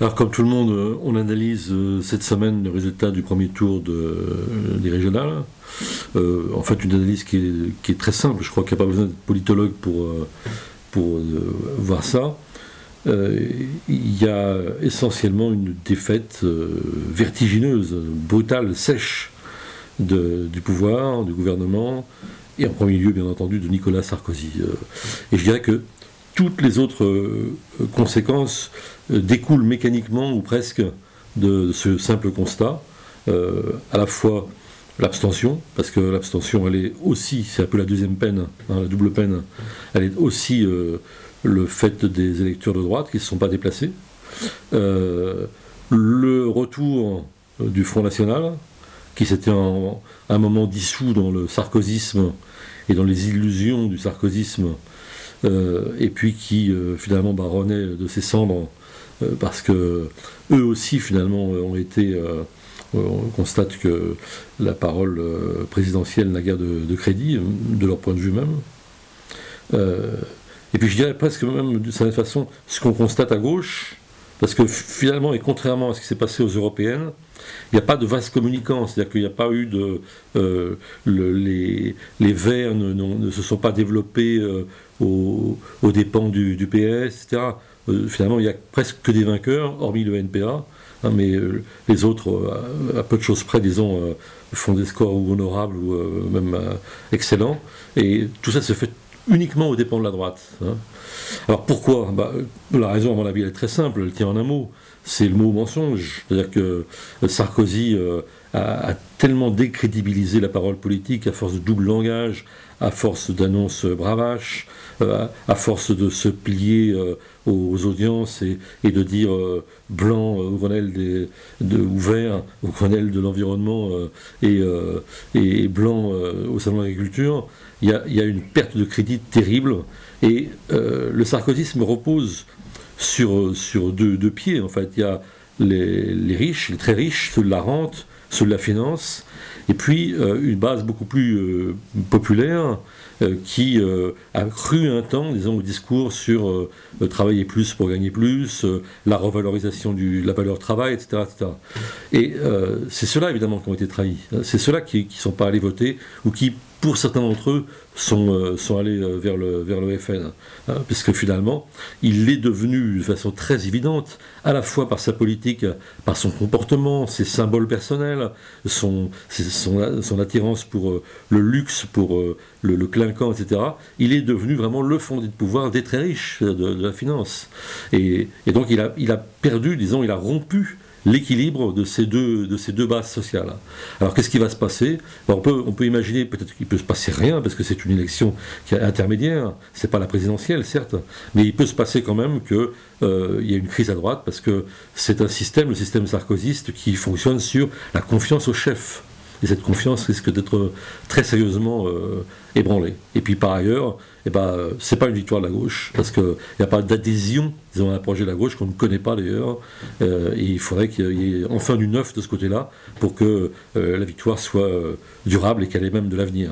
Alors, comme tout le monde, on analyse cette semaine le résultat du premier tour des régionales. En fait, une analyse qui est très simple. Je crois qu'il n'y a pas besoin d'être politologue pour voir ça. Il y a essentiellement une défaite vertigineuse, brutale, sèche du pouvoir, du gouvernement, et en premier lieu, bien entendu, de Nicolas Sarkozy. Et je dirais que toutes les autres conséquences découlent mécaniquement ou presque de ce simple constat, à la fois l'abstention, parce que l'abstention, elle est aussi, c'est un peu la deuxième peine, hein, la double peine, elle est aussi le fait des électeurs de droite qui ne se sont pas déplacés, le retour du Front National, qui s'était un moment dissous dans le sarkozysme et dans les illusions du sarkozysme, et puis qui finalement renaît de ses cendres parce que eux aussi finalement ont été on constate que la parole présidentielle n'a guère de crédit de leur point de vue même, et puis je dirais presque même de certaine façon ce qu'on constate à gauche, parce que finalement et contrairement à ce qui s'est passé aux européennes, il n'y a pas de vaste communicant, c'est-à-dire qu'il n'y a pas eu de... les Verts ne se sont pas développés aux dépens du PS, etc. Finalement, il n'y a presque que des vainqueurs, hormis le NPA, hein, mais les autres, à peu de choses près, disons, font des scores ou honorables ou même excellents. Et tout ça se fait uniquement aux dépens de la droite. Hein. Alors pourquoi ? La raison, à mon avis, elle est très simple, elle tient en un mot. C'est le mot mensonge. C'est-à-dire que Sarkozy a tellement décrédibilisé la parole politique à force de double langage, à force d'annonces bravaches, à force de se plier aux audiences et de dire blanc au Grenelle ou vert au Grenelle de l'environnement et blanc au Salon de l'agriculture. Il y a une perte de crédit terrible et le sarkozysme repose sur deux pieds, en fait. Il y a les riches, les très riches, ceux de la rente, ceux de la finance, et puis une base beaucoup plus populaire qui a cru un temps, disons, au discours sur travailler plus pour gagner plus, la revalorisation de la valeur travail, etc. etc. Et c'est ceux-là, évidemment, qui ont été trahis. C'est ceux-là qui ne sont pas allés voter, ou qui, pour certains d'entre eux, sont allés vers le FN, hein, puisque finalement, il est devenu de façon très évidente, à la fois par sa politique, par son comportement, ses symboles personnels, son attirance pour le luxe, pour le clinquant, etc. Il est devenu vraiment le fondé de pouvoir des très riches de la finance. Et donc il a perdu, disons, il a rompu l'équilibre de ces deux bases sociales. Alors qu'est-ce qui va se passer ? Alors, on peut imaginer peut-être qu'il peut se passer rien, parce que c'est une élection qui est intermédiaire, c'est pas la présidentielle certes, mais il peut se passer quand même qu'il y a une crise à droite, parce que c'est un système, le système sarkozyste, qui fonctionne sur la confiance au chef. Et cette confiance risque d'être très sérieusement ébranlée. Et puis par ailleurs, c'est pas une victoire de la gauche, parce qu'il n'y a pas d'adhésion, disons, à un projet de la gauche qu'on ne connaît pas d'ailleurs, et il faudrait qu'il y ait enfin du neuf de ce côté-là, pour que la victoire soit durable et qu'elle ait même de l'avenir.